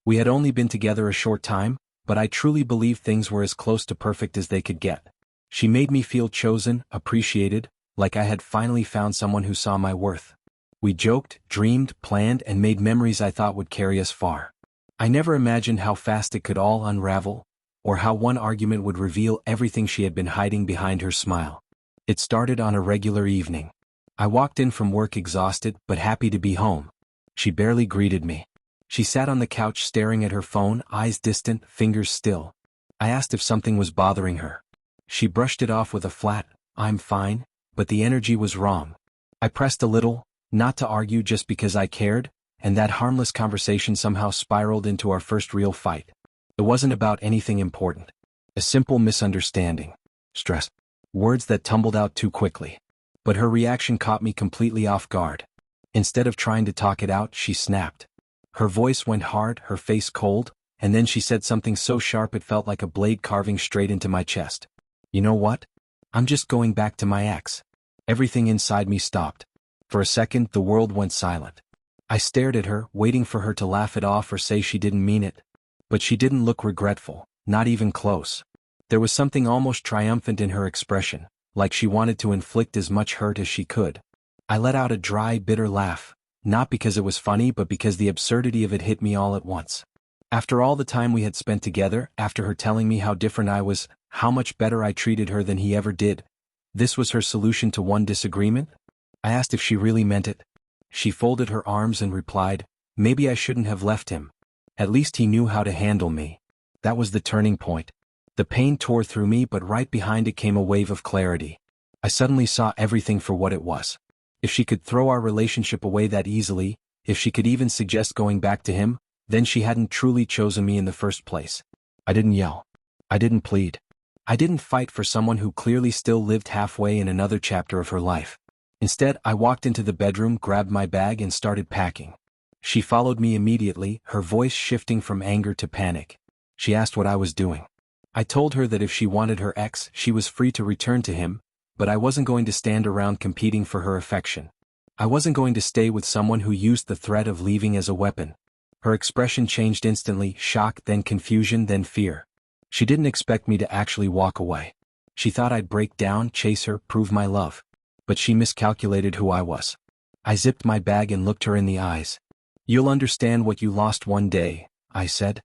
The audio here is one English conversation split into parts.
We had only been together a short time, but I truly believed things were as close to perfect as they could get. She made me feel chosen, appreciated, like I had finally found someone who saw my worth. We joked, dreamed, planned, and made memories I thought would carry us far. I never imagined how fast it could all unravel, or how one argument would reveal everything she had been hiding behind her smile. It started on a regular evening. I walked in from work exhausted but happy to be home. She barely greeted me. She sat on the couch staring at her phone, eyes distant, fingers still. I asked if something was bothering her. She brushed it off with a flat, "I'm fine," but the energy was wrong. I pressed a little, not to argue just because I cared, and that harmless conversation somehow spiraled into our first real fight. It wasn't about anything important. A simple misunderstanding. Stress. Words that tumbled out too quickly. But her reaction caught me completely off guard. Instead of trying to talk it out, she snapped. Her voice went hard, her face cold, and then she said something so sharp it felt like a blade carving straight into my chest. "You know what? I'm just going back to my ex." Everything inside me stopped. For a second, the world went silent. I stared at her, waiting for her to laugh it off or say she didn't mean it. But she didn't look regretful, not even close. There was something almost triumphant in her expression, like she wanted to inflict as much hurt as she could. I let out a dry, bitter laugh, not because it was funny but because the absurdity of it hit me all at once. After all the time we had spent together, after her telling me how different I was, how much better I treated her than he ever did, this was her solution to one disagreement? I asked if she really meant it. She folded her arms and replied, "Maybe I shouldn't have left him. At least he knew how to handle me." That was the turning point. The pain tore through me, but right behind it came a wave of clarity. I suddenly saw everything for what it was. If she could throw our relationship away that easily, if she could even suggest going back to him, then she hadn't truly chosen me in the first place. I didn't yell. I didn't plead. I didn't fight for someone who clearly still lived halfway in another chapter of her life. Instead, I walked into the bedroom, grabbed my bag, and started packing. She followed me immediately, her voice shifting from anger to panic. She asked what I was doing. I told her that if she wanted her ex, she was free to return to him, but I wasn't going to stand around competing for her affection. I wasn't going to stay with someone who used the threat of leaving as a weapon. Her expression changed instantly, shock, then confusion, then fear. She didn't expect me to actually walk away. She thought I'd break down, chase her, prove my love. But she miscalculated who I was. I zipped my bag and looked her in the eyes. "You'll understand what you lost one day," I said.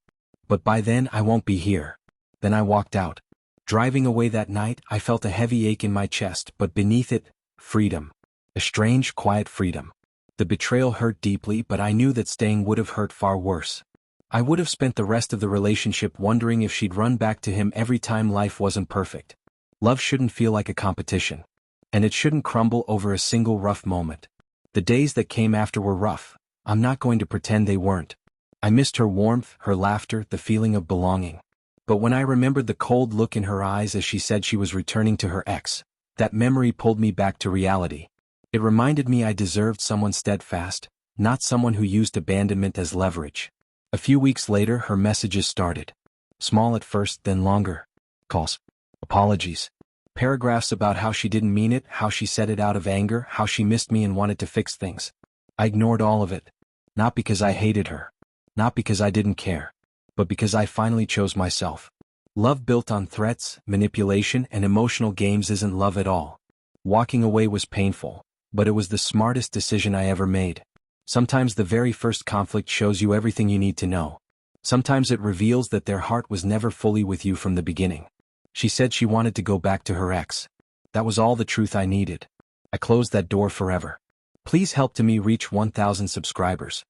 "But by then I won't be here." Then I walked out. Driving away that night, I felt a heavy ache in my chest, but beneath it, freedom. A strange, quiet freedom. The betrayal hurt deeply, but I knew that staying would have hurt far worse. I would have spent the rest of the relationship wondering if she'd run back to him every time life wasn't perfect. Love shouldn't feel like a competition. And it shouldn't crumble over a single rough moment. The days that came after were rough. I'm not going to pretend they weren't. I missed her warmth, her laughter, the feeling of belonging. But when I remembered the cold look in her eyes as she said she was returning to her ex, that memory pulled me back to reality. It reminded me I deserved someone steadfast, not someone who used abandonment as leverage. A few weeks later, her messages started. Small at first, then longer. Calls. Apologies. Paragraphs about how she didn't mean it, how she said it out of anger, how she missed me and wanted to fix things. I ignored all of it. Not because I hated her. Not because I didn't care. But because I finally chose myself. Love built on threats, manipulation, and emotional games isn't love at all. Walking away was painful, but it was the smartest decision I ever made. Sometimes the very first conflict shows you everything you need to know. Sometimes it reveals that their heart was never fully with you from the beginning. She said she wanted to go back to her ex. That was all the truth I needed. I closed that door forever. Please help to me reach 1,000 subscribers.